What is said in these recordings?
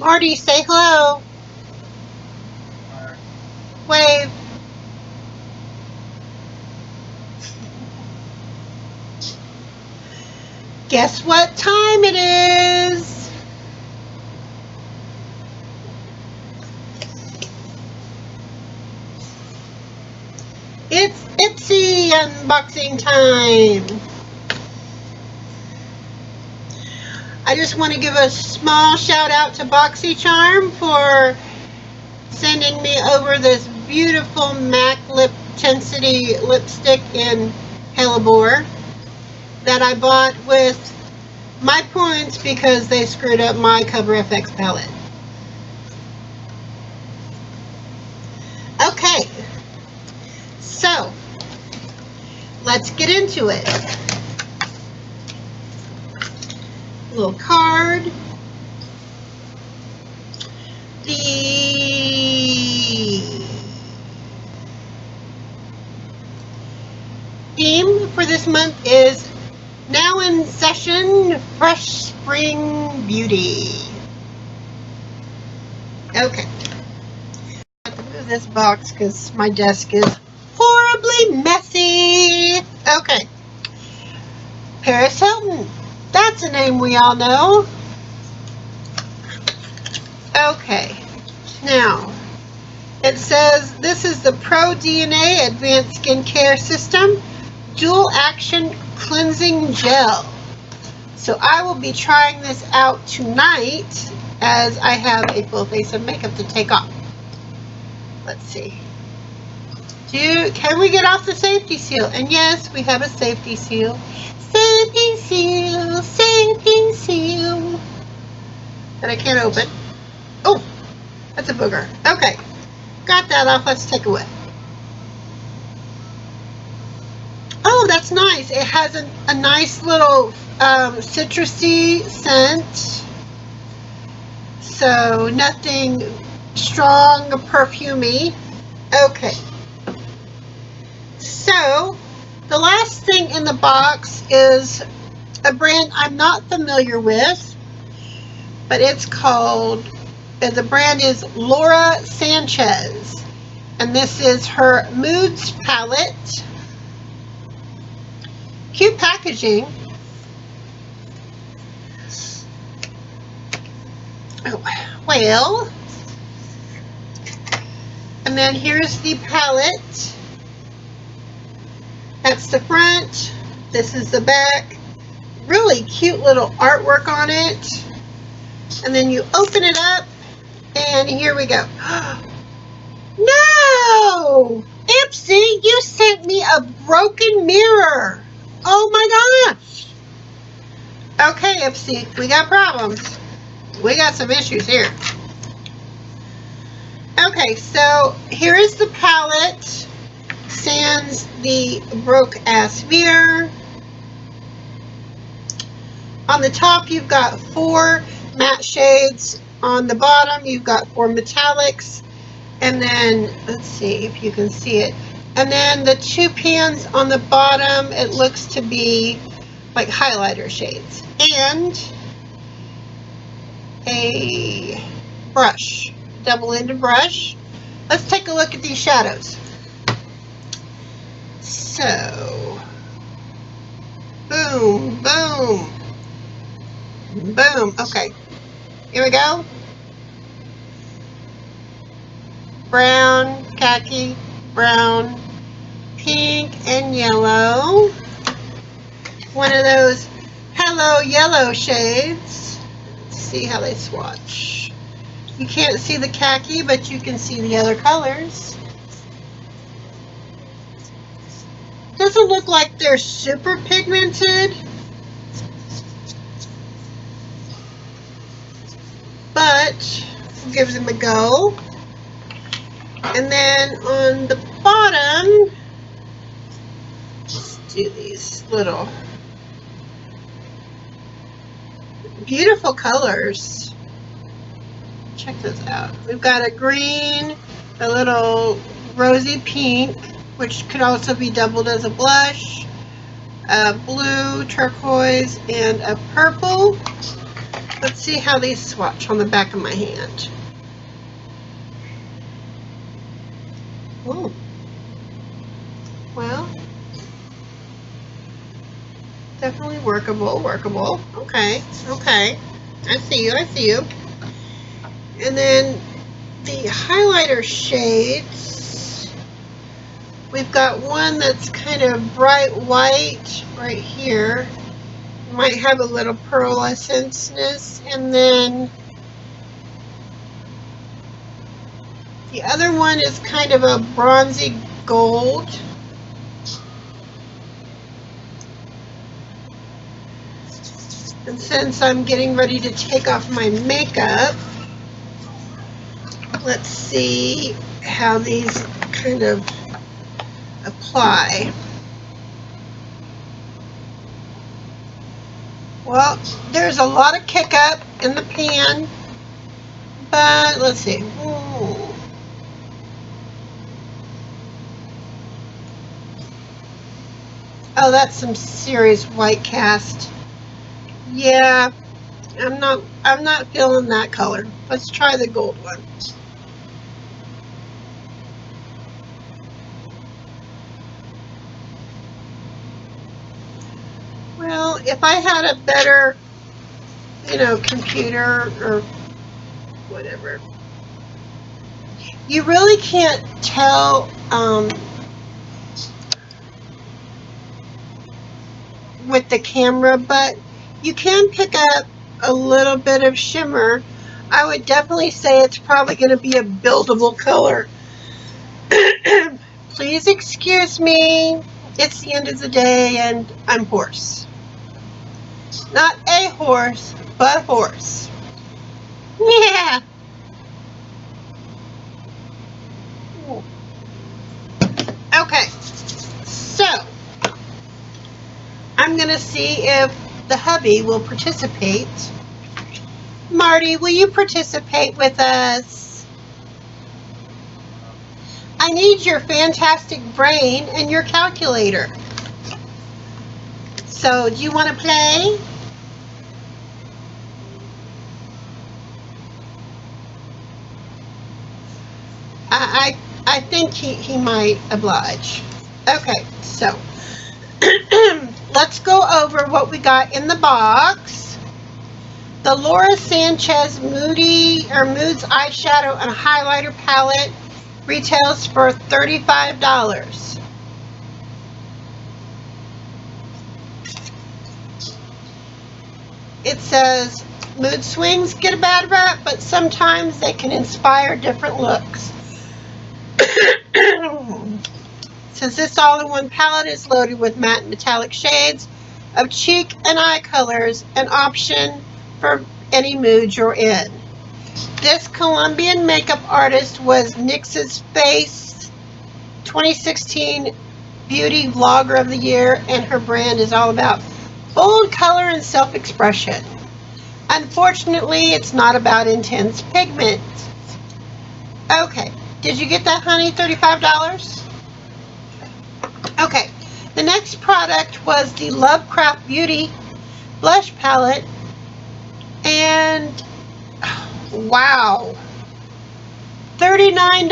Artie, say hello. Wave. Guess what time it is? It's IPSY unboxing time. I just want to give a small shout out to BoxyCharm for sending me over this beautiful MAC Lip Tensity lipstick in Hellebore that I bought with my points because they screwed up my Cover FX palette. Okay, so let's get into it. Little card. The theme for this month is Now in Session, Fresh Spring Beauty. Okay. I have to move this box because my desk is horribly messy. Okay. Paris Hilton. That's a name we all know. Okay. Now, it says this is the ProD.N Advanced Skincare System Dual Action Cleansing Gel. So I will be trying this out tonight as I have a full face of makeup to take off. Let's see. Can we get off the safety seal? And yes, we have a safety seal. Safety seal, safety seal. That I can't open. Oh, that's a booger. Okay, got that off. Let's take a whiff. Oh, that's nice. It has a nice little citrusy scent. So nothing strong or perfumey. Okay. So the last thing in the box is a brand I'm not familiar with, but it's called, the brand is Laura Sanchez, and this is her Moods palette. Cute packaging. Oh, well, and then here's the palette. That's the front. This is the back. Really cute little artwork on it. And then you open it up, and here we go. No! IPSY, you sent me a broken mirror. Oh my gosh. Okay, IPSY, we got problems. We got some issues here. Okay, so here is the palette. Sans the broke-ass mirror. On the top, you've got 4 matte shades. On the bottom, you've got 4 metallics. And then, let's see if you can see it. And then the 2 pans on the bottom, it looks to be like highlighter shades. And a brush, double-ended brush. Let's take a look at these shadows. So, boom, boom, boom. Okay, here we go. Brown, khaki, brown, pink, and yellow. One of those hello yellow shades. Let's see how they swatch. You can't see the khaki, but you can see the other colors. Doesn't look like they're super pigmented, but we'll give them a go. And then on the bottom, let's do these little beautiful colors. Check this out. We've got a green, a little rosy pink, which could also be doubled as a blush, a blue, turquoise, and a purple. Let's see how these swatch on the back of my hand. Ooh. Well, definitely workable. Okay. I see you. And then the highlighter shades, we've got one that's kind of bright white right here. Might have a little pearlescence-ness, and then the other one is kind of a bronzy gold. And since I'm getting ready to take off my makeup, let's see how these kind of apply. Well, there's a lot of kick up in the pan, but let's see. Ooh. Oh, that's some serious white cast. Yeah, I'm not feeling that color. Let's try the gold one. Well, if I had a better, computer or whatever, you really can't tell with the camera, but you can pick up a little bit of shimmer. I would definitely say it's probably going to be a buildable color. Please excuse me. It's the end of the day and I'm hoarse. Not a horse, but horse. Yeah. Okay. So, I'm going to see if the hubby will participate. Marty, will you participate with us? I need your fantastic brain and your calculator. So, do you want to play? I think he might oblige. Okay, so let's go over what we got in the box. The Laura Sanchez Moods eyeshadow and highlighter palette retails for $35. It says, mood swings get a bad rap, but sometimes they can inspire different looks. Since this all-in-one palette is loaded with matte and metallic shades of cheek and eye colors, an option for any mood you're in. This Colombian makeup artist was NYX's Face 2016 Beauty Vlogger of the Year, and her brand is all about bold color and self-expression. Unfortunately, it's not about intense pigment. Okay, did you get that, honey? $35? Okay, the next product was the Lovecraft Beauty Blush Palette, and wow, $39.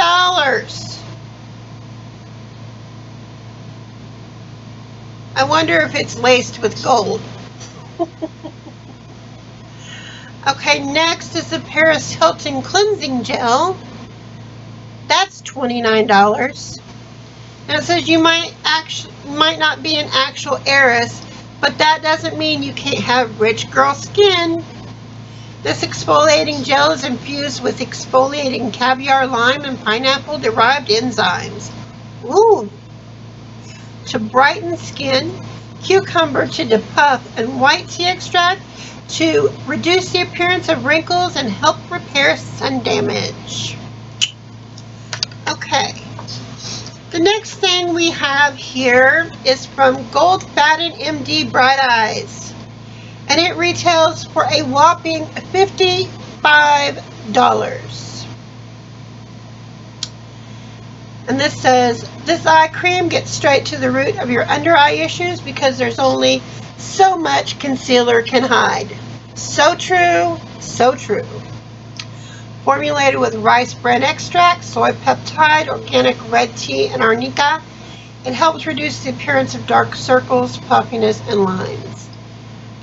I wonder if it's laced with gold. Okay, next is the Paris Hilton Cleansing Gel. That's $29. And it says you might not be an actual heiress, but that doesn't mean you can't have rich girl skin. This exfoliating gel is infused with exfoliating caviar, lime, and pineapple derived enzymes. Ooh. To brighten skin, cucumber to depuff, and white tea extract to reduce the appearance of wrinkles and help repair sun damage. Okay. The next thing we have here is from Goldfadden MD Bright Eyes, and it retails for a whopping $55. And this says, this eye cream gets straight to the root of your under eye issues because there's only so much concealer can hide. So true, So true. Formulated with rice bran extract, soy peptide, organic red tea, and arnica, it helps reduce the appearance of dark circles, puffiness, and lines.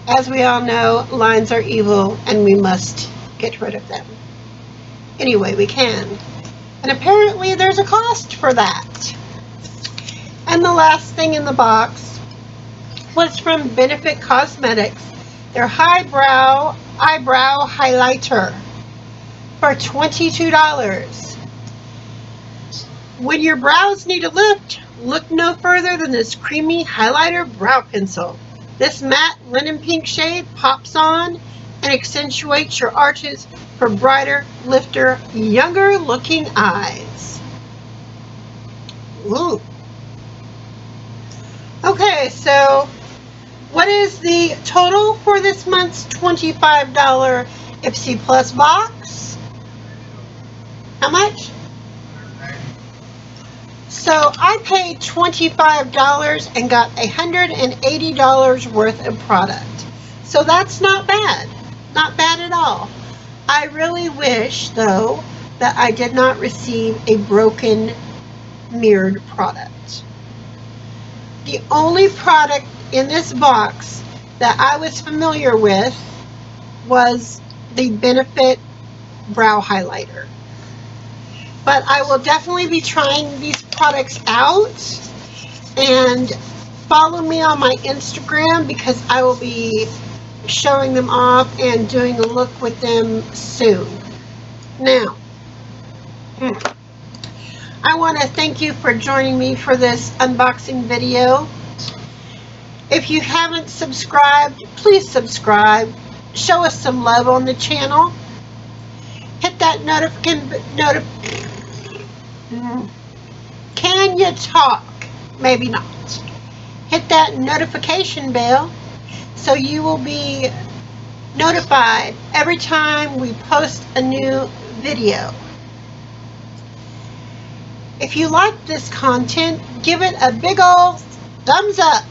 As we all know, lines are evil and we must get rid of them any way we can. And apparently there's a cost for that. And the last thing in the box was from Benefit Cosmetics, their eyebrow highlighter for $22. When your brows need a lift, look no further than this creamy highlighter brow pencil. This matte linen pink shade pops on and accentuates your arches for brighter, lifter, younger looking eyes. Ooh. Okay, so what is the total for this month's $25 IPSY Plus box? How much? So I paid $25 and got $180 worth of product. So that's not bad. Not bad at all. I really wish, though, that I did not receive a broken mirrored product. The only product in this box that I was familiar with was the Benefit Brow Highlighter. But I will definitely be trying these products out, and follow me on my Instagram because I will be showing them off and doing a look with them soon. Now, I want to thank you for joining me for this unboxing video. If you haven't subscribed, please subscribe. Show us some love on the channel. Hit that Can you talk? Maybe not. Hit that notification bell so you will be notified every time we post a new video. If you like this content, give it a big old thumbs up.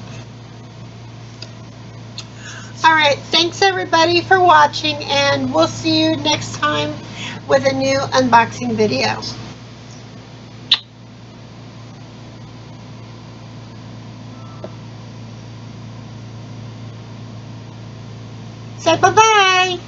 Alright, thanks everybody for watching, and we'll see you next time with a new unboxing video. Say bye-bye.